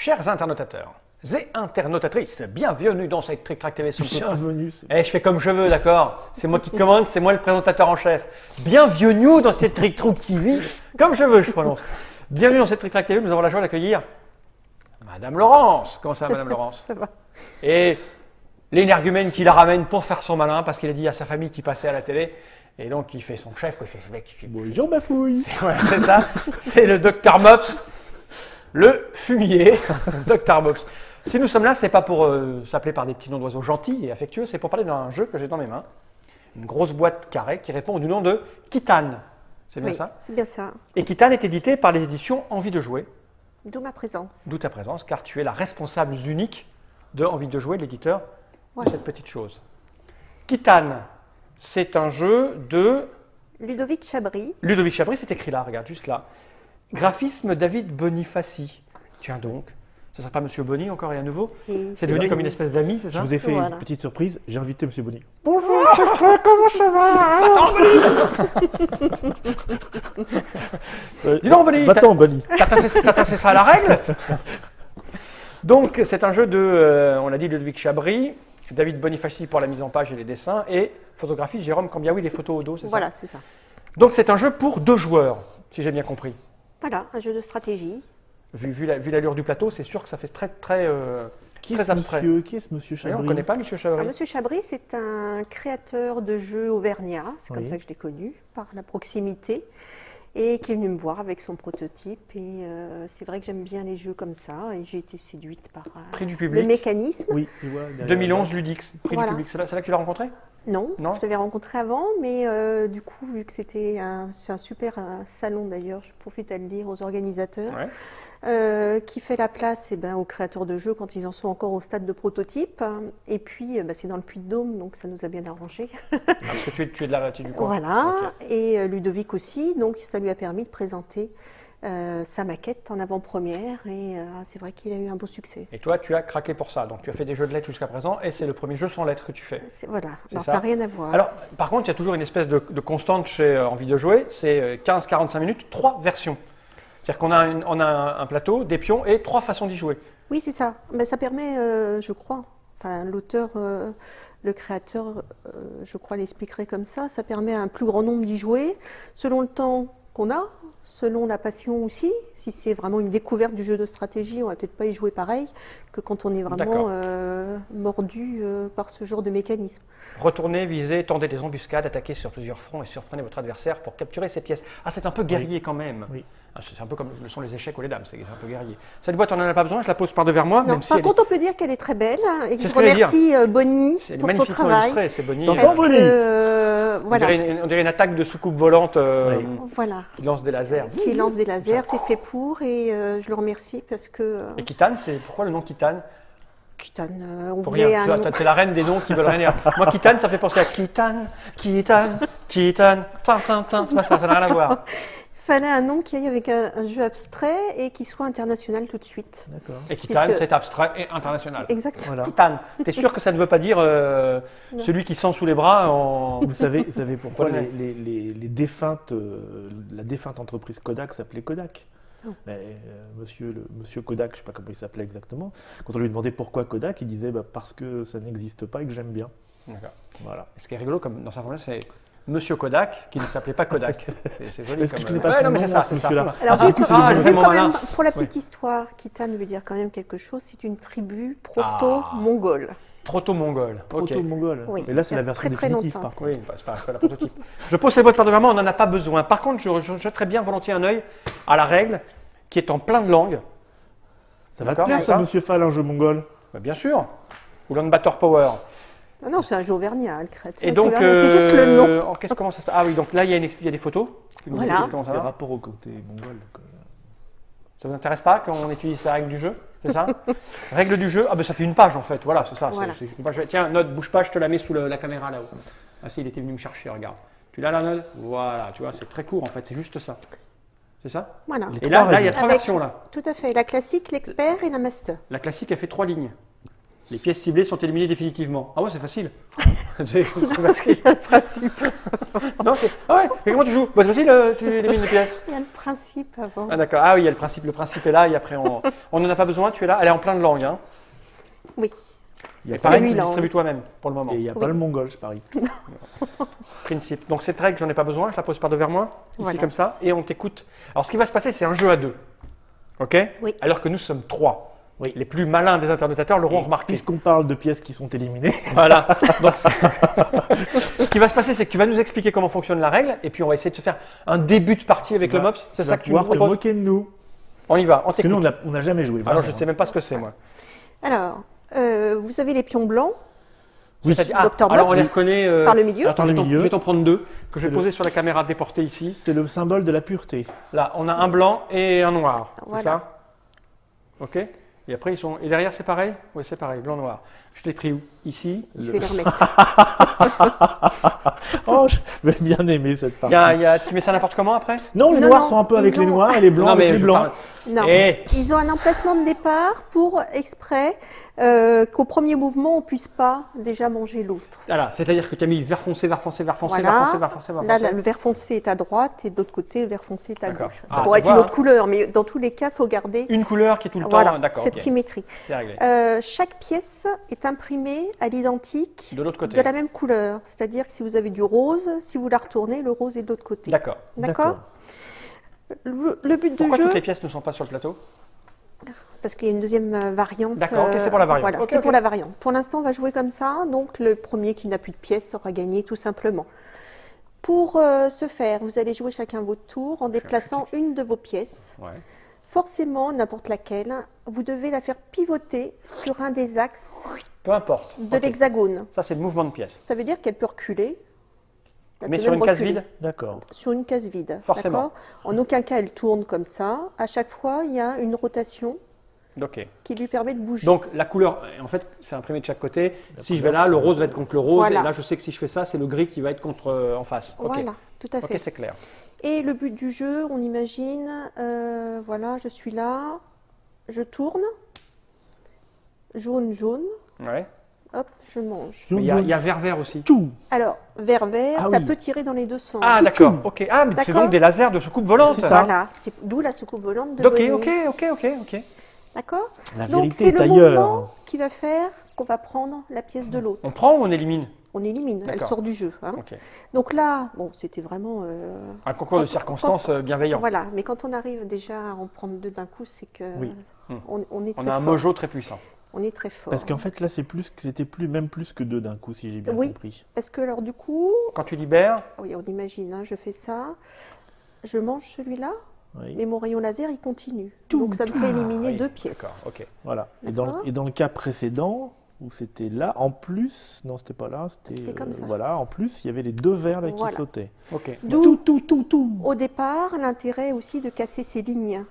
Chers internautateurs et internautatrices, bienvenue dans cette Trick Track TV. Bienvenue. Je fais comme je veux, d'accord? C'est moi qui commande, c'est moi le présentateur en chef. Bienvenue dans cette Trick Track TV, comme je veux, je prononce. Bienvenue dans cette Trick Track TV, nous avons la joie d'accueillir Madame Laurence. Comment ça va, Madame Laurence? Ça va. Et l'énergumène qui la ramène pour faire son malin, parce qu'il a dit à sa famille qu'il passait à la télé. Et donc, il fait son chef, quoi. Il fait ce mec. Bonjour, Bafouille. C'est ça, c'est le Dr Mops, le fumier, Dr Mops. Si nous sommes là, c'est pas pour s'appeler par des petits noms d'oiseaux gentils et affectueux, c'est pour parler d'un jeu que j'ai dans mes mains. Une grosse boîte carrée qui répond du nom de Kitane. C'est bien Oui, ça? c'est bien ça. Et Kitane est édité par les éditions Envie de jouer. D'où ma présence. D'où ta présence, car tu es la responsable unique de Envie de jouer, l'éditeur Voilà. de cette petite chose. Kitane, c'est un jeu de Ludovic Chabry. Ludovic Chabry, c'est écrit là, regarde, juste là. Graphisme David Bonifaci. Tiens donc, ce ne sera pas Monsieur Boni encore et à nouveau? C'est devenu comme une espèce d'ami, c'est Je ça? vous ai fait Voilà. une petite surprise. J'ai invité Monsieur Bonny. Bonjour, comment ça va? Dis donc, Boni, Va-t'en, Bonny. t'as tassé ça à la règle? Donc, c'est un jeu de, on l'a dit, Ludovic Chabry, David Bonifaci pour la mise en page et les dessins, et photographie Jérôme Cambiaoui, les photos au dos, c'est Voilà, ça? c'est ça. Donc, c'est un jeu pour 2 joueurs, si j'ai bien compris. Voilà, un jeu de stratégie. Vu l'allure du plateau, c'est sûr que ça fait très Qui très est ce abstrait. monsieur Qui est ce monsieur Oui, Chabry? on ne connaît pas Monsieur Chabry. Alors, Monsieur Chabry, c'est un créateur de jeux auvergnat, c'est comme Oui. ça que je l'ai connu, par la proximité, et qui est venu me voir avec son prototype. Et c'est vrai que j'aime bien les jeux comme ça, et j'ai été séduite par Prix du le public. mécanisme. Oui, je vois. derrière 2011 Ludix, prix Voilà. du public. C'est là que tu l'as rencontré? Non, Non. je l'avais rencontré avant, mais du coup, vu que c'est un super salon d'ailleurs, je profite à le dire aux organisateurs, Ouais. qui fait la place aux créateurs de jeux quand ils en sont encore au stade de prototype. Et puis, c'est dans le Puy-de-Dôme, donc ça nous a bien arrangé. Parce que tu es du coin. Voilà, Ok. et Ludovic aussi, donc ça lui a permis de présenter sa maquette en avant-première, et c'est vrai qu'il a eu un beau succès. Et toi, tu as craqué pour ça. Donc, tu as fait des jeux de lettres jusqu'à présent, et c'est le premier jeu sans lettres que tu fais. Voilà, C'est alors ça. ça n'a rien à voir. Alors, par contre, il y a toujours une espèce de constante chez Envie de jouer, c'est 15-45 minutes, 3 versions. C'est-à-dire qu'on a, on a un plateau, des pions et 3 façons d'y jouer. Oui, c'est ça. Ben, ça permet, je crois, enfin l'auteur, le créateur, je crois, l'expliquerait comme ça permet à un plus grand nombre d'y jouer, selon le temps qu'on a, selon la passion aussi. Si c'est vraiment une découverte du jeu de stratégie, on va peut-être pas y jouer pareil que quand on est vraiment D'accord. mordu par ce genre de mécanisme. Retournez, visez, tendez des embuscades, attaquez sur plusieurs fronts et surprenez votre adversaire pour capturer ses pièces. Ah, c'est un peu guerrier quand même. Oui. Ah, c'est un peu comme le sont les échecs ou les dames, c'est un peu guerrier. Cette boîte, on n'en a pas besoin, je la pose par devers moi, Non, même si par elle contre, on peut dire qu'elle est très belle, et que C'est je ce que j'allais dire. remercie Bonnie est pour son magnifiquement travail. illustrée, c'est Bonnie. T'entends, Parce Bonnie que, voilà. On dirait une attaque de soucoupe volante Voilà. qui lance des lasers. Qui lance des lasers, c'est fait pour, et je le remercie parce que Et Kitane, c'est pourquoi le nom Kitane? Kitane, on Pour voulait rien. un nom. T'es la reine des noms qui veulent rien dire. Moi, Kitane, ça fait penser à Kitane, Kitane, Kitane, tin, tin, tin. C'est pas ça, ça n'a rien à voir. Il fallait un nom qui aille avec un jeu abstrait et qui soit international tout de suite. D'accord. Et Kitane, Puisque- c'est abstrait et international. Exactement. Voilà. Kitane, t'es sûr que ça ne veut pas dire celui qui sent sous les bras en... Vous savez pourquoi Polonais. les défuntes, la défunte entreprise Kodak s'appelait Kodak? Oh. Mais, monsieur Kodak, je ne sais pas comment il s'appelait exactement, quand on lui demandait pourquoi Kodak, il disait parce que ça n'existe pas et que j'aime bien. D'accord. Voilà. Ce qui est rigolo, comme dans sa formule, c'est Monsieur Kodak, qui ne s'appelait pas Kodak. C'est joli. Est-ce que comme, je connais pas ouais, son non, mais nom, c'est moi, ça, ce c'est ça. monsieur-là? Alors, Ah, vu du coup, que- je vu fais quand mon malin. même, pour la petite histoire, Kitane veut dire quand même quelque chose, c'est une tribu proto-mongole. Proto-mongol. Ok. Proto-mongol. Oui, Et là, c'est il y a la version très, très définitive, longtemps. par contre. Oui, enfin, c'est pas la prototype. Je pose ces boîtes par devant moi, on n'en a pas besoin. Par contre, je jetterais bien volontiers un œil à la règle qui est en plein de langues. Ça va te D'accord, plaire, c'est ça, ça monsieur Fall, un jeu mongol? Bah, bien sûr. Ou Batter Power. Non, non, c'est un jeu auvergnat, le créateur. Et donc, c'est juste le nom. comment ça se passe? Ah oui, donc là, il y a des photos. qui nous Voilà. expliquent comment ça C'est va. rapport au côté mongol. donc, Ça vous intéresse pas qu'on utilise ces règles du jeu? C'est ça? Règles du jeu? Ah ben ça fait une page en fait, voilà, c'est ça. Voilà. C'est une page. Tiens, note, bouge pas, je te la mets sous la caméra là-haut. Ah si, il était venu me chercher, regarde. Tu l'as la note? Voilà, tu vois, c'est très court en fait, c'est juste ça. C'est ça? Voilà. Les Et là, il y a Avec- trois versions là. Tout à fait, la classique, l'expert et la master. La classique, elle fait 3 lignes. Les pièces ciblées sont éliminées définitivement. Ah ouais, c'est facile. C'est Parce facile. qu'il y a le principe. Non, c'est... Ah ouais, mais comment tu joues? Bah, c'est facile, tu élimines les pièces. Il y a le principe avant. Ah d'accord, ah oui, il y a le principe. Le principe est là et après on n'en a pas besoin, tu es là. Elle est en plein de langues. Hein. Oui. Il y a Et pas, pareil, oui, tu là, distribues toi-même pour le moment. et il y a Oui. pas le mongol, je parie. Principe. Donc cette règle, j'en ai pas besoin, je la pose par devers moi, ici Voilà. comme ça, et on t'écoute. Alors ce qui va se passer, c'est un jeu à deux. OK? Oui. Alors que nous sommes trois. Oui. Les plus malins des interlocuteurs l'auront Et remarqué. Puisqu'on parle de pièces qui sont éliminées, Voilà. Donc, ce qui va se passer, c'est que tu vas nous expliquer comment fonctionne la règle, et puis on va essayer de se faire un début de partie avec tu le vas- MOPS. C'est tu ça vas que tu nous pouvoir te proposes? moquer de nous. On y va, on Parce que nous, t'écoute. on n'a jamais joué. Alors vraiment, je ne sais même pas ce que c'est, moi. Alors, vous avez les pions blancs. Oui. C'est-à-dire- Dr. alors on Mops, les reconnaît par le milieu. Attends, Par le je milieu. vais t'en prendre deux que je vais C'est poser sur la caméra déportée ici. C'est le symbole de la pureté. Là, on a un blanc et un noir. C'est Voilà. ça? OK. Et après, ils sont. Et derrière, c'est pareil? Oui, c'est pareil, blanc-noir. Je l'ai pris où? Ici. Je vais les remettre. Oh, je vais bien aimer cette partie. Tu mets ça n'importe comment après? Non, les Non, noirs non, sont un peu ils avec les ont- noirs et les blancs Non, mais avec les je blancs. parle- Non. Eh, Ils ont un emplacement de départ pour exprès qu'au premier mouvement, on ne puisse pas déjà manger l'autre. voilà, c'est-à-dire que tu as mis vert foncé, vert foncé, vert foncé, Voilà. vert foncé, vert foncé, vert Là, foncé. le vert foncé est à droite et de l'autre côté, le vert foncé est à D'accord. gauche. Ah, Ça pourrait tu être une vois, autre couleur, mais dans tous les cas, il faut garder Une couleur qui est tout le voilà, temps. D'accord, cette ok. symétrie. C'est réglé. Chaque pièce est imprimée à l'identique De l'autre côté. de la même couleur. C'est-à-dire que si vous avez du rose, si vous la retournez, le rose est de l'autre côté. D'accord. D'accord. Le but du Pourquoi jeu, toutes les pièces ne sont pas sur le plateau? parce qu'il y a une deuxième variante. D'accord, ok, c'est pour la variante. Voilà, Ok, c'est ok. pour la variante. Pour l'instant, on va jouer comme ça. Donc, le premier qui n'a plus de pièces aura gagné tout simplement. Pour ce faire, vous allez jouer chacun votre tour en déplaçant une de vos pièces. Ouais. Forcément, n'importe laquelle, vous devez la faire pivoter sur un des axes Peu importe. de Ok. l'hexagone. Ça, c'est le mouvement de pièce. Ça veut dire qu'elle peut reculer. Elle Mais peut sur même une case reculer. vide? D'accord. Sur une case vide. Forcément. d'accord. En aucun cas, elle tourne comme ça. À chaque fois, il y a une rotation Ok. qui lui permet de bouger. Donc la couleur, en fait, c'est imprimé de chaque côté. Si je vais là, le rose va être contre le rose. Voilà. Et là, je sais que si je fais ça, c'est le gris qui va être contre en face. Ok. Voilà, tout à fait. Ok, c'est clair. Et le but du jeu, on imagine, voilà, je suis là, je tourne, jaune, jaune, Ouais. hop, je mange. Mais il y a vert-vert aussi. Tchou. Alors, vert, vert, Ah ça oui. peut tirer dans les deux sens. Ah, d'accord. Ok. Ah, mais c'est D'accord. donc des lasers de soucoupe volante. C'est ça. Voilà, c'est d'où la soucoupe volante de Ok, Bonnie. ok. D'accord. La Donc, vérité c'est est le ailleurs. mouvement qui va faire qu'on va prendre la pièce de l'autre. On prend ou on élimine? On élimine, elle D'accord. sort du jeu. hein. Ok. Donc là, bon, c'était vraiment... Un concours de circonstances bienveillant. Voilà, mais quand on arrive déjà à en prendre deux d'un coup, c'est que Oui. on est très On a un fort. mojo très puissant. On est très fort. Parce qu'en fait, là, même plus que deux d'un coup, si j'ai bien Oui. compris. Parce que alors du coup, Quand tu libères, oui, on imagine, hein, je fais ça, je mange celui-là, Oui. mais mon rayon laser, il continue. Tout, Donc ça me fait éliminer oui, deux pièces. D'accord, ok. Voilà. D'accord. Et dans le cas précédent, où c'était là, en plus, non, c'était pas là, C'était comme ça. Voilà, en plus, il y avait les deux verts là Voilà. qui sautaient. Ok. D'où, Tout. au départ, l'intérêt aussi de casser ces lignes.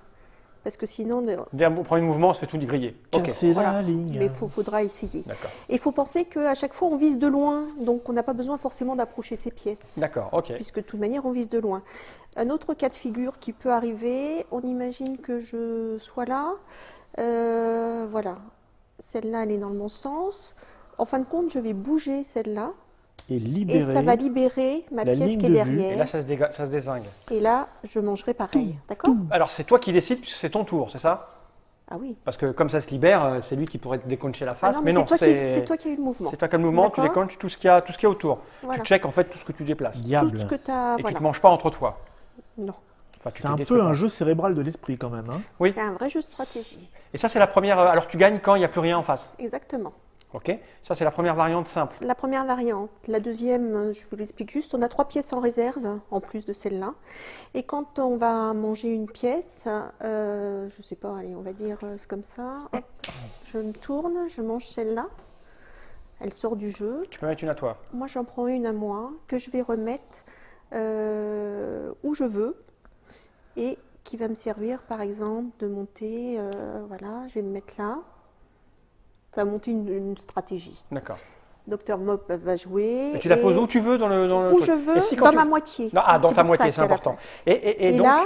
Parce que sinon, Bien, au premier mouvement, on se fait tout griller. Ok. Casser Voilà. la ligne. mais faudra essayer. D'accord. Et il faut penser qu'à chaque fois, on vise de loin. Donc on n'a pas besoin forcément d'approcher ces pièces. D'accord, ok. Puisque de toute manière, on vise de loin. Un autre cas de figure qui peut arriver, on imagine que je sois là. Voilà. Celle-là, elle est dans le bon sens. En fin de compte, je vais bouger celle-là. Et Et libérer. ça va libérer ma la pièce ligne qui est de vue. derrière. Et là, ça se dézingue. Et là, je mangerai pareil. D'accord? Alors, c'est toi qui décides, puisque c'est ton tour, c'est ça? Ah oui. Parce que comme ça se libère, c'est lui qui pourrait te déconcher la Ah face. non, mais mais non, c'est toi qui as eu le mouvement. c'est toi qui as le mouvement, tu D'accord. déconches tout ce qu'il y a autour. Voilà. Tu checkes en fait tout ce que tu déplaces. Tout Diable. ce que tu as. Et tu Voilà. ne te manges pas entre toi. Non. Enfin, tu C'est te un détruis peu pas. un jeu cérébral de l'esprit quand même. Hein. Oui. C'est un vrai jeu de stratégie. Et ça, c'est la première. Alors, tu gagnes quand il n'y a plus rien en face. Exactement. Ok. Ça, c'est la première variante simple. La première variante. La deuxième, je vous l'explique juste, on a 3 pièces en réserve, en plus de celle-là. Et quand on va manger une pièce, je ne sais pas, allez, on va dire c'est comme ça. Hop, je me tourne, je mange celle-là. Elle sort du jeu. Tu peux mettre une à toi. Moi, j'en prends une à moi, que je vais remettre où je veux. Et qui va me servir, par exemple, de monter, voilà, je vais me mettre là. Ça va monter une stratégie. D'accord. Docteur Mop va jouer. Et tu la poses où tu veux dans le Où truc. je veux, Et si quand dans tu- ma moitié. Non, ah, dans C'est ta pour moitié, ça c'est qu'il y a la important. fin. Et Et donc, là,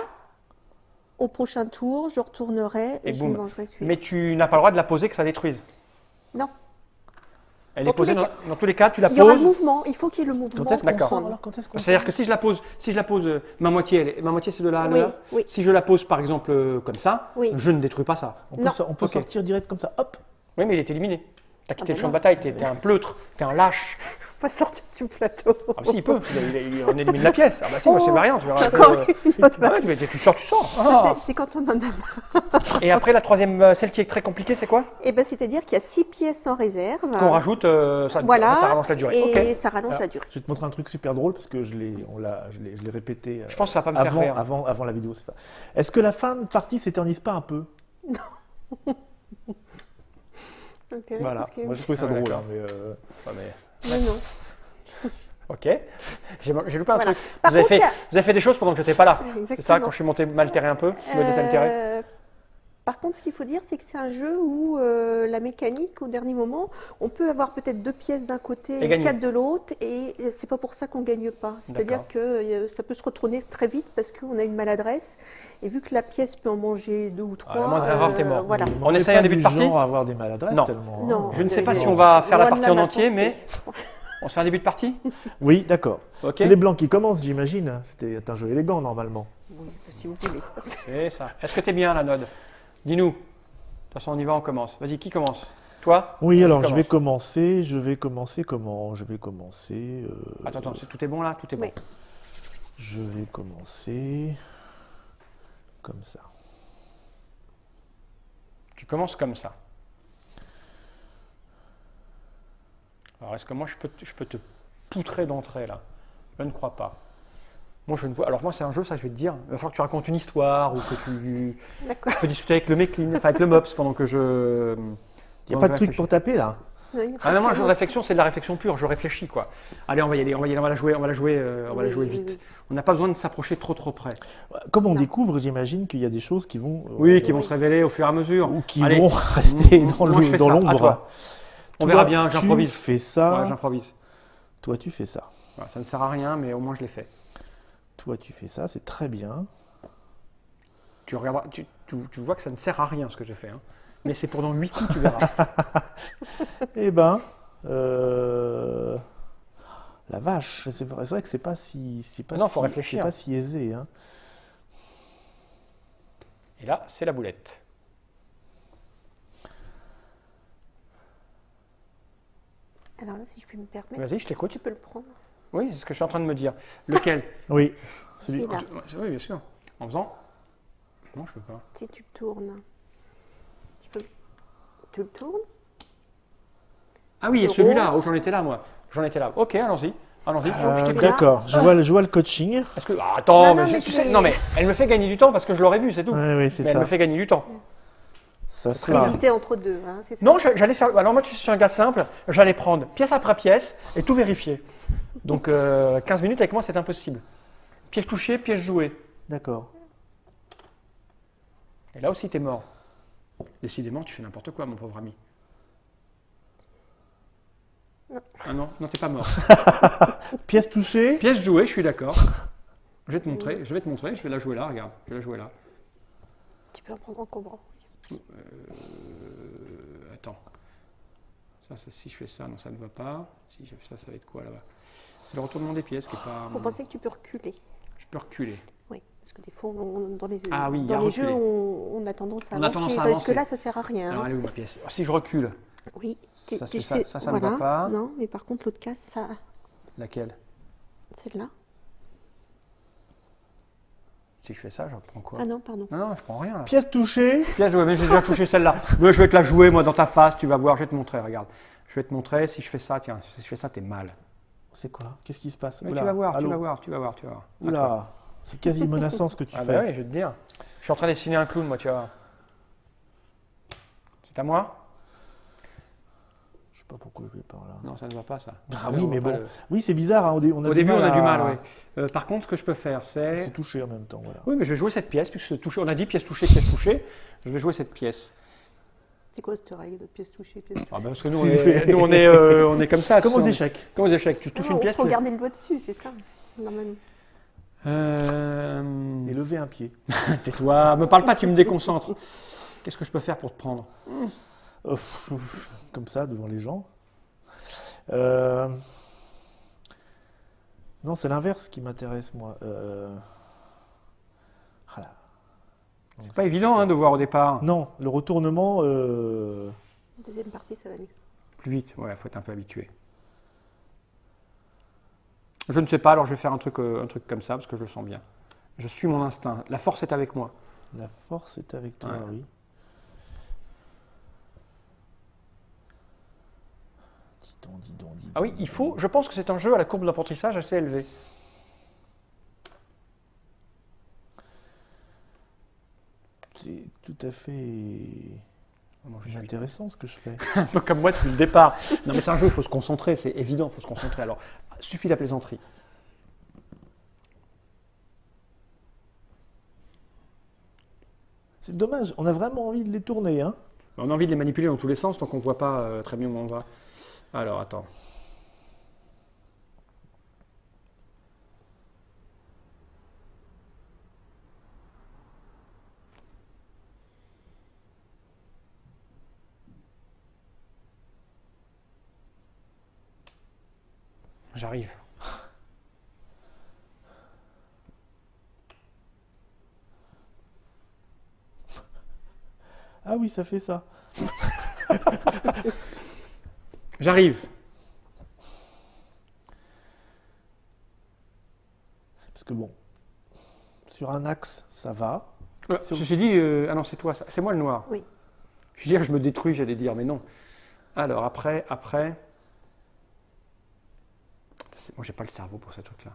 au prochain tour, je retournerai Et et je boum. mangerai celui-là. mais tu n'as pas le droit de la poser que ça détruise. Non, Elle Dans est posée tous les dans tous les cas, tu la Il y aura le poses. mouvement, il faut qu'il y ait le mouvement. Quand est-ce qu'on D'accord. sent alors quand est-ce qu'on C'est-à-dire sent que si je la pose, ma moitié, ma moitié c'est de là à Oui, là. oui. Si je la pose par exemple comme ça, Oui. je ne détruis pas ça. On peut, Non. on peut Ok. sortir direct comme ça, hop. Oui, mais il est éliminé. T'as quitté bah le champ de non. bataille, t'es un pleutre, t'es un lâche. On va sortir du plateau. Ah, bah, si, il peut. On élimine la pièce. Ah, bah si, moi, c'est variant. Tu verras c'est un peu, encore ouais, tu sors, tu sors. Ah. C'est quand on en a marre. Et après, la troisième, celle qui est très compliquée, c'est quoi? Eh ben, c'est-à-dire qu'il y a 6 pièces en réserve. Qu'on rajoute, ça, Voilà. ça rallonge la durée. Et Ok. ça rallonge Alors, la durée. Je vais te montrer un truc super drôle parce que je l'ai répété Je pense que ça va pas me faire rire. avant la vidéo. Est-ce que la fin de partie s'éternise pas un peu? Intérêt, Voilà, parce que- moi j'ai trouvé ça Ah, drôle. d'accord. Hein, mais, Ouais, mais- Non, non. Ok. J'ai loupé un Voilà. truc. Par Vous avez, contre, fait, il y a- Ah, vous avez fait des choses pendant que je n'étais pas là. C'est ça, Exactement. quand je suis monté m'altérer un peu, me désaltérer. Par contre, ce qu'il faut dire, c'est que c'est un jeu où la mécanique, au dernier moment, on peut avoir peut-être 2 pièces d'un côté Et et gagner. 4 de l'autre, et c'est pas pour ça qu'on gagne pas. C'est-à-dire D'accord. que ça peut se retourner très vite parce qu'on a une maladresse, et vu que la pièce peut en manger 2 ou 3, la moindre erreur, t'es mort. Voilà. On essaye un début de partie? genre à avoir des maladresses Non. tellement. hein. Non. Je ne sais pas Je- si on va faire la loin de partie en là entier, maintenant, mais on se fait un début de partie? Oui, d'accord. Ok. C'est les blancs qui commencent, j'imagine. C'était un jeu élégant normalement. Oui, si vous voulez. C'est ça. Est-ce que tu es bien, la Node? Dis-nous. De toute façon, on y va, on commence. Vas-y, qui commence? Toi? Oui, alors je commence. vais commencer. Je vais commencer comment? Je vais commencer. Attends, tout est bon là? Tout est bon. Oui. Je vais commencer comme ça. Tu commences comme ça. Alors, est-ce que moi, je peux te poutrer d'entrée là? Je ne crois pas. Moi, je ne vois. Alors, moi, c'est un jeu, ça, je vais te dire. Il va falloir que tu racontes une histoire ou que tu D'accord. peux discuter avec le Meclin, enfin avec le Mops pendant que je. Il n'y a pendant pas que de je truc réfléchis. pour taper là? Ah non, moi, un jeu de réflexion, c'est de la réflexion pure. Je réfléchis, quoi. Allez, on va y aller, on va la jouer, on va la jouer Oui, vite. oui. On n'a pas besoin de s'approcher trop près. Comme on Non. découvre, j'imagine qu'il y a des choses qui vont. Oui, qui vont se révéler au fur et à mesure. Ou qui Allez. vont rester dans Moi, je fais dans ça. À l'ombre. toi. On Toi, verra bien, j'improvise. Tu fais ça. Ouais, j'improvise. Toi, tu fais ça. Voilà, ça ne sert à rien, mais au moins je l'ai fait. Toi, tu fais ça. C'est très bien. Tu regarderas, tu vois que ça ne sert à rien ce que j'ai fait. Hein. Mais c'est pour dans 8 coups, tu verras. Eh ben. La vache, c'est vrai que c'est pas si. Non, faut réfléchir. C'est pas si aisé. Hein. Et là, c'est la boulette. Alors là, si je puis me permettre, Vas-y, je t'écoute. tu peux le prendre. Oui, c'est ce que je suis en train de me dire. Lequel? Oui. Celui- Celui-là. Oui, bien sûr. En faisant? Non, je peux pas. Si tu le tournes, tu le tournes. Ah oui, et Le celui-là. rose. Oh, j'en étais là, moi. J'en étais là. Ok, allons-y. Allons-y. Je t'écoute. D'accord, je vois le coaching. Est-ce que... Ah, attends, Non, mais, non, mais tu je sais, vais- non, mais elle me fait gagner du temps parce que je l'aurais vu, c'est tout. Oui, c'est Mais elle ça. me fait gagner du temps. Ça sera. Hésiter entre deux, hein, c'est ça. Non, j'allais faire. Alors moi, je suis un gars simple. J'allais prendre pièce après pièce et tout vérifier. Donc 15 minutes avec moi, c'est impossible. Pièce touchée, pièce jouée. D'accord. Et là aussi, t'es mort. Décidément, tu fais n'importe quoi, mon pauvre ami. Non. Ah non, non, t'es pas mort. Pièce touchée. Pièce jouée, je suis d'accord. Je vais te montrer. Je vais la jouer là. Regarde, je vais la jouer là. Tu peux en prendre en combrant. Attends. Si je fais ça, non, ça ne va pas. Si je fais ça, ça va être quoi là-bas? C'est le retournement des pièces qui est pas. Il faut penser que tu peux reculer. Je peux reculer. Oui, parce que des fois, dans les, Ah oui, il y a dans les jeux, reculé. on a tendance à On a avancer. tendance à parce avancer. que là, ça sert à rien. Alors, hein. elle est où ma pièce? Oh, si je recule, Oui, Ça, tu c'est sais, ça ne va pas. Non, mais par contre, l'autre case, ça, laquelle? celle-là. Si je fais ça, je prends quoi? Ah non, pardon. Non, je prends rien là. Pièce touchée. Pièce jouée, mais j'ai déjà touché celle-là. Mais je vais te la jouer, moi, dans ta face, tu vas voir, je vais te montrer, regarde. Je vais te montrer, si je fais ça, tiens, si je fais ça, t'es mal. C'est quoi? Qu'est-ce qui se passe? Mais Oula, tu vas voir, tu allô. vas voir, tu vas voir, tu vas voir. À toi. Oula, c'est quasi menaçant ce que tu Ah fais. bah oui, je vais te dire. Je suis en train de dessiner un clown, moi, tu vois. C'est à moi? Je sais pas pourquoi je vais par là. Non, ça ne va pas, ça. Ah On oui, va mais pas bon. le- Oui, c'est bizarre. Hein, Au début, on a du mal, oui. Par contre, ce que je peux faire, C'est c'est... touché en même temps. Voilà. Oui, mais je vais jouer cette pièce, puisque c'est touché. On a dit pièce touchée, pièce touchée. Je vais jouer cette pièce. C'est quoi cette règle de pièce touchée, pièce touchée? Ah bah parce que nous, C'est- on est comme ça. Comme tu aux sais, échecs. Comme aux échecs. Tu touches Non, une pièce. Il faut tu- garder le doigt dessus, c'est ça, normalement. Et lever un pied. Tais-toi, me parle pas, tu me déconcentres. Qu'est-ce que je peux faire pour te prendre? Euh, Comme ça, devant les gens. Euh, Non, c'est l'inverse qui m'intéresse, moi. Ah là. Non, C'est pas évident hein, de voir au départ. Non, le retournement. Deuxième partie, ça va mieux. Plus vite, ouais, faut être un peu habitué. Je ne sais pas, alors je vais faire un truc comme ça parce que je le sens bien. Je suis mon instinct. La force est avec moi. La force est avec toi, Ouais. oui. Dis donc, dis donc, dis Ah oui, donc, il dis faut. donc. Je pense que c'est un jeu à la courbe d'apprentissage assez élevée. C'est tout à fait Moi, je suis intéressant ce que je fais. un peu comme moi depuis le départ. Non, mais c'est un jeu, il faut se concentrer, c'est évident, il faut se concentrer. Alors, suffit la plaisanterie. C'est dommage, on a vraiment envie de les tourner, hein. On a envie de les manipuler dans tous les sens tant qu'on ne voit pas très bien où on va. Alors, attends. J'arrive. Ah oui, ça fait ça. J'arrive. Parce que bon, sur un axe, ça va. Sur- Ceci dit, ah non, c'est toi, c'est moi le noir. Oui. Je veux dire, je me détruis, j'allais dire, mais non. Alors, après. Moi, j'ai pas le cerveau pour ce truc-là.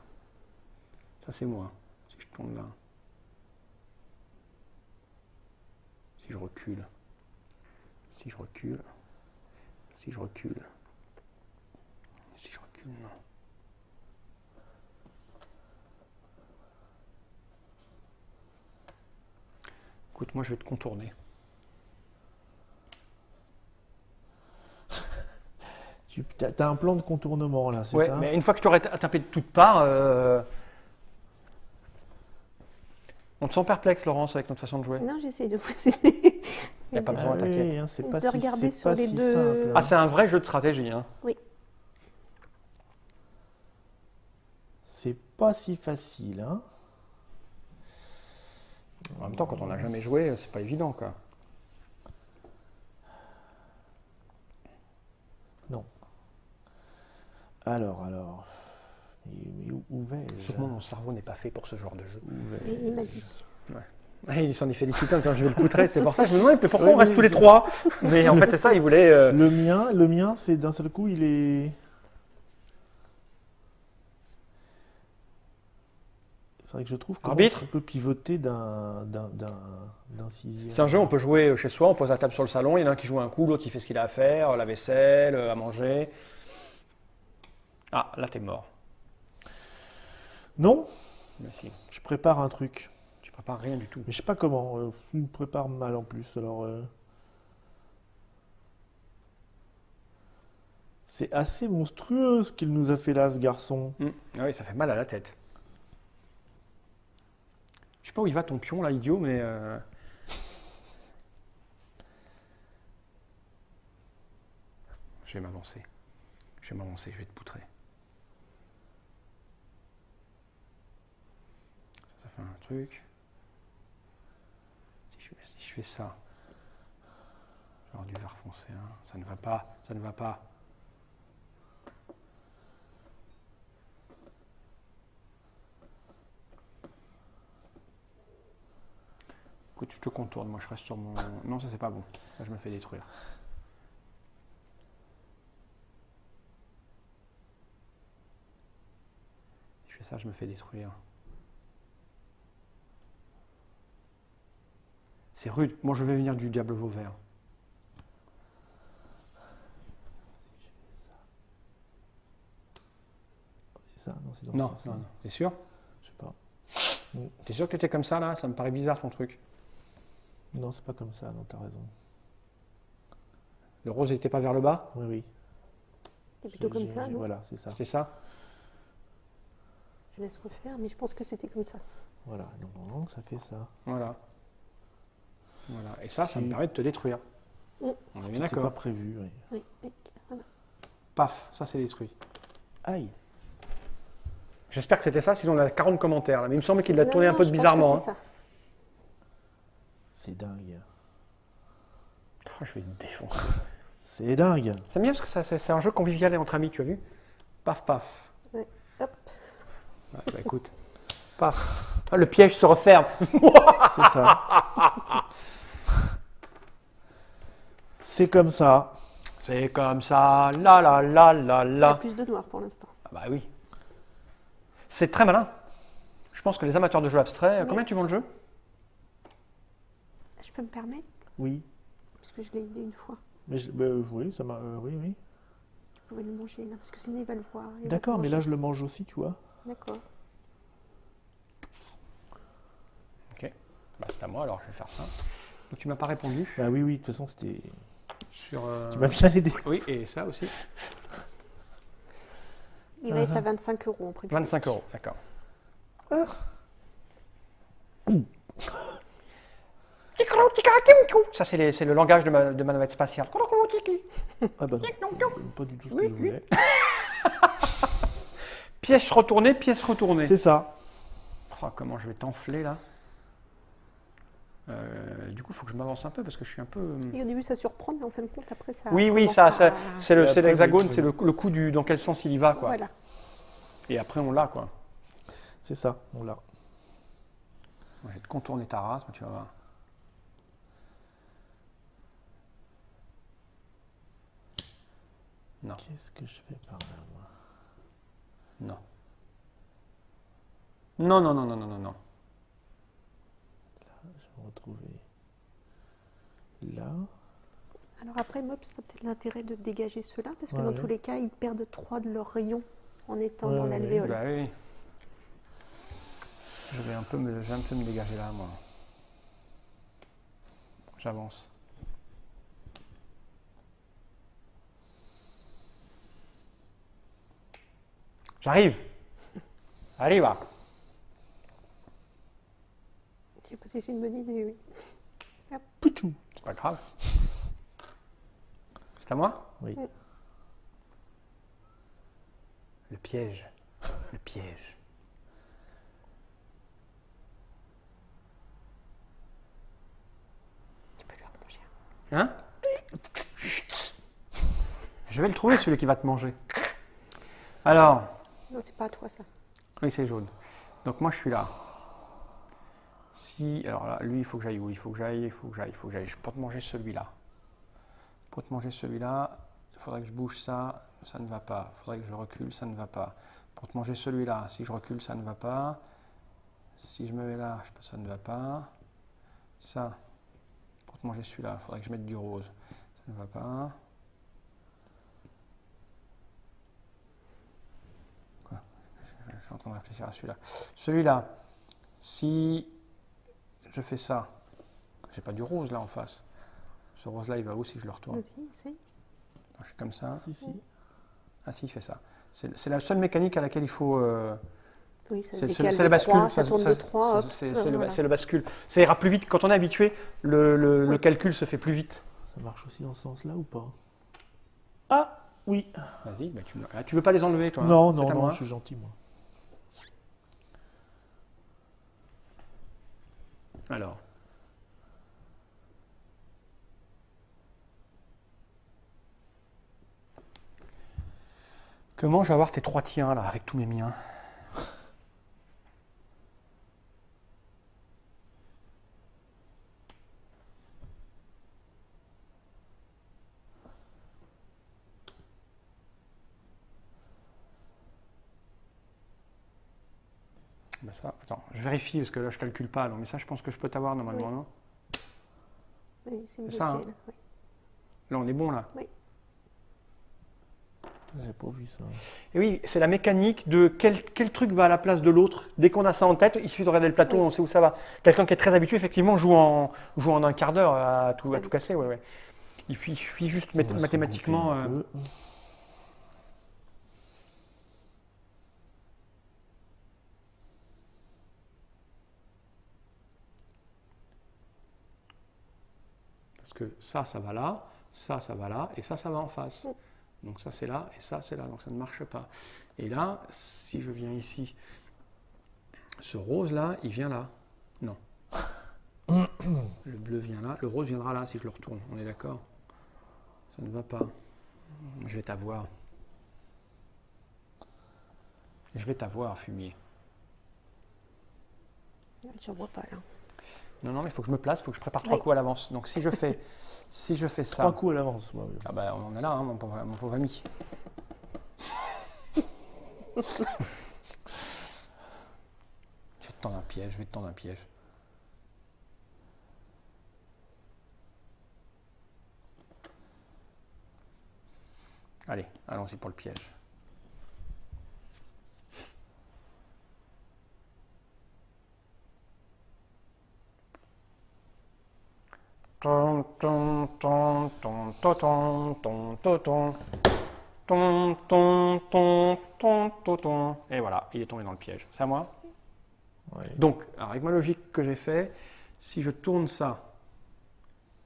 Ça, c'est moi. Si je tourne là. Si je recule. Si je recule. Si je recule. Si je recule, non. Écoute, moi, je vais te contourner. Tu as un plan de contournement là, c'est Ouais, ça? mais une fois que je t'aurai tapé de toutes parts, on te sent perplexe, Laurence, avec notre façon de jouer. Non, j'essaie de vous aider. Il n'y a pas besoin, Ah t'inquiète. oui, hein, c'est pas De si, regarder c'est sur pas les si deux- simple, hein. Ah, c'est un vrai jeu de stratégie, hein. Oui. C'est pas si facile, hein. En même temps, quand on n'a jamais joué, c'est pas évident, quoi. Non. Alors. Mais où vais-je? Sûrement, mon cerveau n'est pas fait pour ce genre de jeu. Où vais-je? Et il m'a dit. Ouais, il s'en est félicité en disant je vais le poutrer, c'est pour ça que je me demandais mais pourquoi Oui, on reste oui, tous les c'est- trois. Mais en fait, c'est ça, il voulait. Le mien, c'est d'un seul coup, il est. Il faudrait que je trouve comment Arbitre. on peut pivoter d'un sixième. C'est un jeu, on peut jouer chez soi, on pose la table sur le salon, il y en a un qui joue un coup, l'autre il fait ce qu'il a à faire, la vaisselle, à manger. Ah, là t'es mort. Non, Mais si, je prépare un truc. tu prépares rien du tout. Mais je sais pas comment. Je me prépare mal en plus. Alors. C'est assez monstrueux ce qu'il nous a fait là, ce garçon. Ah oui, ça fait mal à la tête. Je sais pas où il va ton pion là, idiot, mais. Je vais m'avancer. Je vais te poutrer. Ça fait un truc. Si je fais ça, genre du vert foncé, hein, ça ne va pas, ça ne va pas. Écoute, je te contourne, moi je reste sur mon. Non, ça c'est pas bon. Ça, je me fais détruire. Si je fais ça, je me fais détruire. C'est rude. Moi, je vais venir du diable Vauvert. C'est ça? Non, c'est dans Non, ce sens-là. non, non. T'es sûr? Je sais pas. T'es sûr que t'étais comme ça là? Ça me paraît bizarre ton truc. Non, c'est pas comme ça. Non, t'as raison. Le rose, il était pas vers le bas? Oui, oui. C'est plutôt comme ça, non? Voilà, c'est ça. C'était ça? Je laisse refaire, mais je pense que c'était comme ça. Voilà. Non, ça fait ça. Voilà. Voilà. Et ça me Si. permet de te détruire. Mm. On est bien C'était pas d'accord. prévu, oui. Oui, oui, voilà. Paf, ça c'est détruit. Aïe. J'espère que c'était ça, sinon on a 40 commentaires là. Mais il me semble qu'il l'a Non, tourné un non, peu je pense que bizarrement. c'est Hein. C'est dingue. Oh, je vais te défoncer. C'est dingue. C'est bien parce que c'est un jeu convivial et entre amis, tu as vu? Paf, paf. ça. Ouais. Hop. Ouais, bah écoute. Paf. Ah, le piège se referme. C'est ça. C'est comme ça. C'est comme ça. La la la la Il y a la. plus de noir pour l'instant. Ah bah oui. C'est très malin. Je pense que les amateurs de jeux abstraits. Oui. Combien tu vends le jeu? Je peux me permettre, Oui. parce que je l'ai dit une fois. Mais oui, ça m'a. Oui, oui. Vous pouvez le manger là, parce que sinon il va le voir. Il va D'accord, le mais là manger. je le mange aussi, tu vois. D'accord. Ok. Bah c'est à moi alors, je vais faire ça. Donc tu m'as pas répondu Bah oui, oui, de toute façon c'était. sur. Tu m'as bien aidé. Oui, et ça aussi. Il va être à 25 € en prix. 25 €, d'accord. Ça, c'est le langage de ma navette spatiale. Ah bah non, pas du tout ce que je voulais. Pièce retournée, pièce retournée. C'est ça. Oh, comment je vais t'enfler là. Du coup, il faut que je m'avance un peu parce que je suis un peu. Et au début ça surprend, mais en fin de compte après ça. Oui, oui, commence ça, à- c'est Et après, l'hexagone, oui, c'est le coup du dans quel sens il y va, quoi. Voilà. Et après, on l'a, quoi. C'est ça, on l'a. Moi, je vais te contourner ta race, mais tu vas voir. Non, Qu'est-ce que je fais par là, moi? non. Non, non, non, non, non, non, non. Je vais me retrouver là. Alors après, Mob, ça a peut-être l'intérêt de dégager ceux-là, parce que Ouais, dans ouais. tous les cas, ils perdent 3 de leur rayon en étant Ouais, dans ouais, l'alvéole. Bah oui. Je vais un peu me dégager là, moi. J'avance. J'arrive. Allez, va. Je sais pas si c'est une bonne idée, oui. Pouchou. C'est pas grave. C'est à moi? Oui. Le piège. Le piège. Tu peux lui en manger un. Hein? Chut. Je vais le trouver, celui qui va te manger. Alors, Non, c'est pas à toi ça. oui, c'est jaune. Donc moi, je suis là. Si, alors là, lui, il faut que j'aille où? Il faut que j'aille. Pour te manger celui-là. Pour te manger celui-là, il faudrait que je bouge ça, ça ne va pas. Il faudrait que je recule, ça ne va pas. Pour te manger celui-là, si je recule, ça ne va pas. Si je me mets là, ça ne va pas. Ça, pour te manger celui-là, il faudrait que je mette du rose. Ça ne va pas. Quoi? Je suis en train de réfléchir à celui-là. Celui-là, si je fais ça, j'ai pas du rose là en face. Ce rose-là, il va où si je le retourne? Vas-y, essaye. Je suis comme ça. Si, si. Ah si, il fait ça. C'est la seule mécanique à laquelle il faut... Oui, ça c'est décale la de bascule. 3, ça tourne de 3. C'est le bascule. Ça ira plus vite. Quand on est habitué, le calcul se fait plus vite. Ça marche aussi dans ce sens-là ou pas? Ah, oui. Vas-y, bah tu veux pas les enlever, toi? Non, hein? non, C'est à non, moi. je suis gentil, moi. Alors. Comment je vais avoir tes 3 tiens, là, avec tous mes miens? Ben ça, attends, je vérifie parce que là je calcule pas, mais ça je pense que je peux t'avoir normalement, Oui. non? Oui, c'est mieux C'est ça, hein. ciel. Oui. Là on est bon là. J'ai pas vu ça. Et oui, c'est la mécanique de quel truc va à la place de l'autre. Dès qu'on a ça en tête, il suffit de regarder le plateau, Oui. on sait où ça va. Quelqu'un qui est très habitué, effectivement, joue en un quart d'heure à tout vite. casser. Ouais, ouais. Il suffit juste On va se mathématiquement. regrouper un peu. Parce que ça va là, ça va là, et ça va en face. Oui. Donc ça c'est là et ça c'est là, donc ça ne marche pas. Et là, si je viens ici, ce rose là, il vient là. Non. Le bleu vient là, le rose viendra là si je le retourne, on est d'accord? Ça ne va pas. Je vais t'avoir. Je vais t'avoir, fumier. Je vois pas là. Non, non, mais il faut que je me place, il faut que je prépare 3 coups à l'avance. Donc si je fais ça... 3 coups à l'avance. Ouais, ouais. Ah bah on en a là, hein, mon pauvre ami. Je vais te tendre un piège, je vais te tendre un piège. Allez, allons-y pour le piège. Ton, ton, ton, ton, ton, ton, ton, ton, ton. Ton, ton, ton, ton, ton, ton. Et voilà, il est tombé dans le piège. C'est à moi? Ouais. Donc, alors, avec ma logique que j'ai fait, si je tourne ça,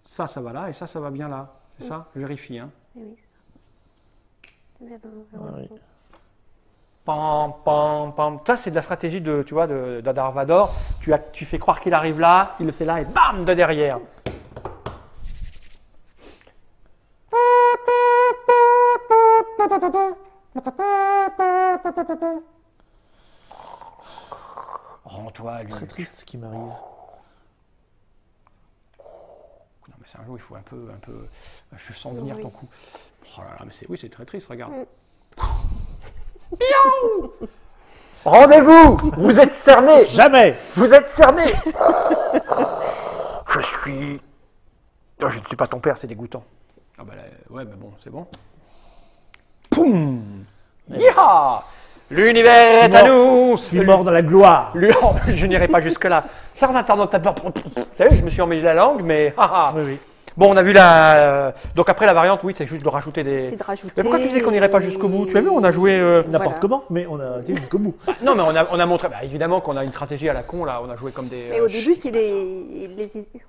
ça va là et ça va bien là. C'est ça? Je vérifie. Hein. Oui. Ah oui. Pam, pam, pam. Ça, c'est de la stratégie de, tu vois, d'Adarvador. Tu fais croire qu'il arrive là, il le fait là et bam, de derrière. Rends-toi, lui. Très triste ce qui m'arrive. Non, mais c'est un jeu où il faut un peu. Je sens venir ton coup. Oh là là, mais oui, c'est très triste, regarde. Rendez-vous! Vous êtes cerné! Jamais! Vous êtes cerné! Je suis. Non, je ne suis pas ton père, c'est dégoûtant. Ah bah là, ouais, mais bon, c'est bon. Poum! Yaha! L'univers est à nous! Je suis mort dans la gloire! Oh, je n'irai pas jusque-là. Faire un internaute, vous savez, je me suis emmêlé la langue, mais. Oui, oui. Bon, on a vu la. Donc après la variante, oui, c'est juste de rajouter des. C'est de rajouter. Mais pourquoi tu disais qu'on n'irait pas jusqu'au bout? Tu as vu, on a joué. N'importe Voilà. comment, mais on a été jusqu'au bout. Non, mais on a montré. Bah, évidemment qu'on a une stratégie à la con là. On a joué comme des. Mais au début,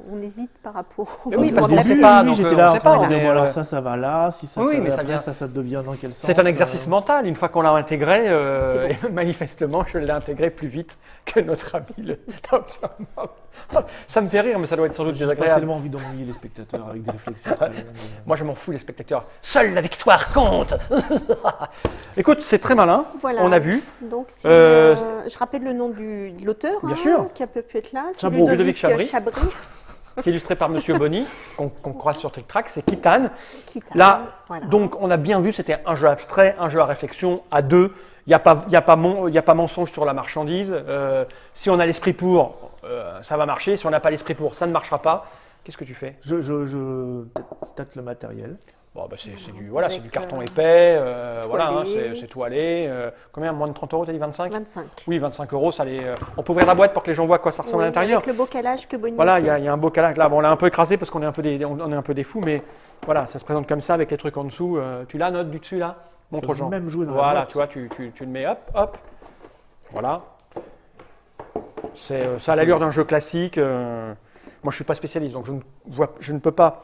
on hésite par rapport au. Mais oui, parce Au qu'on début, sait pas, oui, donc, j'étais on là en sait train pas, de on dire, est, bon, alors ça va là, si ça, Oui, ça mais va ça après, vient. ça devient dans quel sens? C'est un exercice mental. Une fois qu'on l'a intégré, C'est et manifestement, je l'ai intégré plus vite que notre ami le Dr. Mob. Ça me fait rire, mais ça doit être sans doute J'ai pas désagréable. tellement envie d'ennuyer les spectateurs avec des réflexions très longues. Moi, je m'en fous, les spectateurs. Seule la victoire compte. Écoute, c'est très malin. Voilà. On a vu. Donc, je rappelle le nom de l'auteur Bien sûr. qui a pu être là. C'est Chabot. Ludovic Chabry. Chabry. C'est illustré par Monsieur Bonny, qu'on croise sur Trick Track. C'est Kitane. Kitane, Là, voilà. donc, on a bien vu, c'était un jeu abstrait, un jeu à réflexion, à deux. Il n'y a pas mensonge sur la marchandise. Si on a l'esprit pour, ça va marcher. Si on n'a pas l'esprit pour, ça ne marchera pas. Qu'est-ce que tu fais? Je tâte le matériel. Bon, bah, c'est du Avec, carton épais. Voilà, hein, toilé. c'est toilé. Combien? Moins de 30 €, t'as dit 25? 25. Oui, 25 €. Ça on peut ouvrir la boîte pour que les gens voient à quoi ça ressemble à Oui, l'intérieur. avec le beau calage que Bonnie Voilà, a il fait. y a un beau calage. Là, bon, on l'a un peu écrasé parce qu'on est un peu des fous, mais voilà, ça se présente comme ça avec les trucs en dessous. Tu l'as, note du dessus là? Montre aux gens. Même jouer dans la Voilà, boîte. tu vois, tu le mets, hop, hop. Voilà. C'est ça a l'allure d'un jeu classique. Moi, je suis pas spécialiste, donc je ne peux pas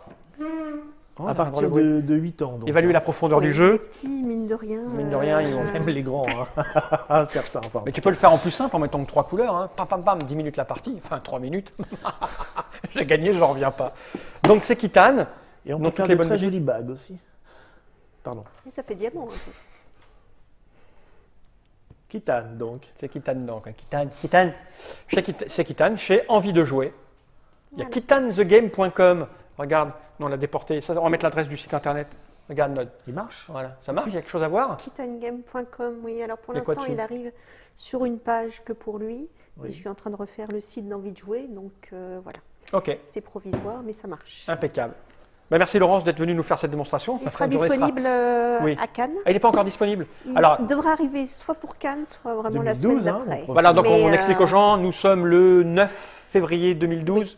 À partir de 8 ans. Donc, évaluer la profondeur Oui, du jeu. les petits, mine de rien. Mine de rien, ils vont même les grands, hein. Certains. Enfin, Mais tu peux le faire en plus simple en mettant 3 couleurs. Hein. Pam, pam, pam, 10 minutes la partie. Enfin, 3 minutes. J'ai gagné, je n'en reviens pas. Donc, c'est Kitane. et on dans peut faire toutes les de bonnes très musiques. jolies bagues aussi. Pardon. Et ça fait diamant. Un peu. Kitane, donc. C'est Kitane, donc. Hein. Kitane. C'est Kitane, chez Envie de jouer. Il y a Voilà. kitanethegame.com. Regarde, non, on l'a déporté. Ça, on va mettre l'adresse du site internet. Regarde, Nod. Il marche? Voilà. Ça marche, il y a quelque chose à voir? Kitanegame.com, oui. Alors pour Il y a quoi l'instant, dessus? il arrive sur une page que pour lui. Oui. Et je suis en train de refaire le site d'Envie de jouer. Donc voilà, Ok, c'est provisoire, mais ça marche. impeccable. Ben, merci Laurence d'être venue nous faire cette démonstration. Il La sera fin de journée disponible Oui. à Cannes. Ah, il n'est pas encore disponible. Il Alors, devra arriver soit pour Cannes, soit vraiment 2012, la hein, semaine d'après. donc voilà, donc Mais, on explique aux gens, nous sommes le 9 février 2012.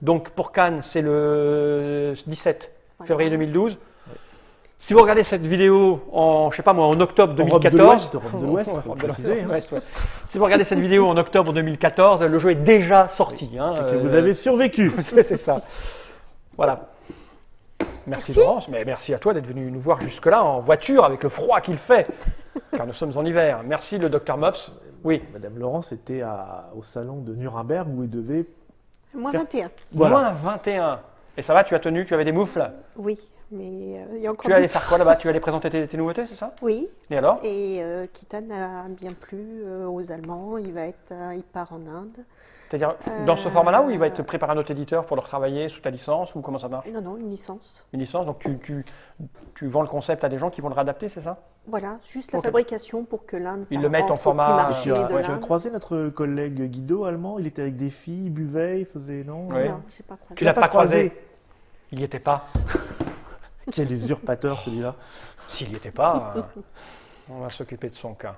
Donc pour Cannes, c'est le 17 Voilà. février 2012. Si vous regardez cette vidéo en, je sais pas moi, en octobre En robe de 2014, l'Ouest, robe de l'Ouest, faut Robe de préciser, hein. l'Ouest, ouais. Si vous regardez cette vidéo en octobre 2014, le jeu est déjà sorti. Hein, C'est que vous avez survécu. c'est ça. Voilà. Merci Merci. Laurence, mais merci à toi d'être venu nous voir jusque-là en voiture avec le froid qu'il fait, car nous sommes en hiver. Merci le docteur Mops. Oui, Madame Laurence était au salon de Nuremberg où il devait. Moins 21. moins 21. Et ça va, tu as tenu, tu avais des moufles. Oui, mais il y a encore Tu allais du faire temps. quoi là-bas? Tu allais présenter tes nouveautés, c'est ça? Oui, Et alors? et Kitane a bien plu aux Allemands. Il part en Inde. C'est-à-dire dans ce format-là où il va être préparé un autre éditeur pour le retravailler sous ta licence ou comment ça marche? Non, une licence. Une licence, donc tu vends le concept à des gens qui vont le réadapter, c'est ça? Voilà, juste la Ok. fabrication pour que l'Inde. Ils ça le mettent en rentre au format- prix Et marché tu as, de tu as l'Inde. croisé notre collègue Guido allemand, il était avec des filles, il buvait, il faisait. Non Ouais. Non, j'ai pas croisé. Tu l'as pas croisé? Il n'y était pas. Quel usurpateur celui-là. S'il n'y était pas, on va s'occuper de son cas.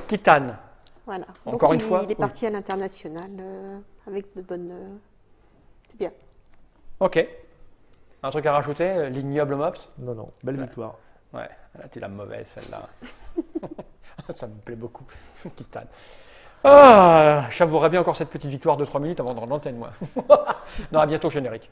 Kitane. Voilà. Encore Donc, une fois, il est oui. parti à l'international avec de bonnes. C'est bien. Ok. Un truc à rajouter? L'ignoble Mops? Non, non, belle victoire. Ouais, là tu la mauvaise celle-là. Ça me plaît beaucoup. Kitane. Ah, je savourerais bien encore cette petite victoire de 3 minutes avant de rendre l'antenne, moi. Non, à bientôt, générique.